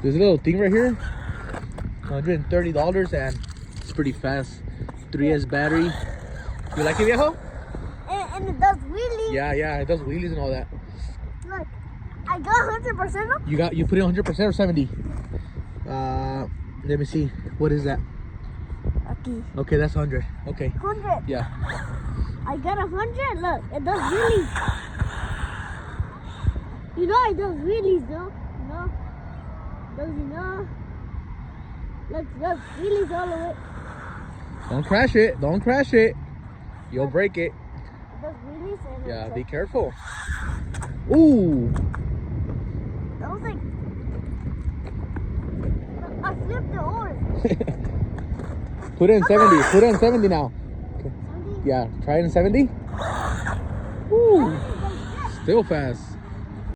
There's a little thing right here. $130 and it's pretty fast. 3S battery. You like it, viejo? And it does wheelies. Yeah, it does wheelies and all that. Look, I got 100% up. You put it 100% or 70? Let me see. What is that? Okay. Okay, that's 100. Okay. 100. Yeah. I got 100. Look, it does wheelies. You know it does wheelies, though. No. Does you know? Look, it does wheelies all the way. Don't crash it. Don't crash it. You'll break it. It does wheelies and Yeah, it's be like, careful. Ooh. that was like. I flipped the horse. Put it in 70. Put it in 70 now. Something. Yeah, try it in 70. Ooh. Still fast.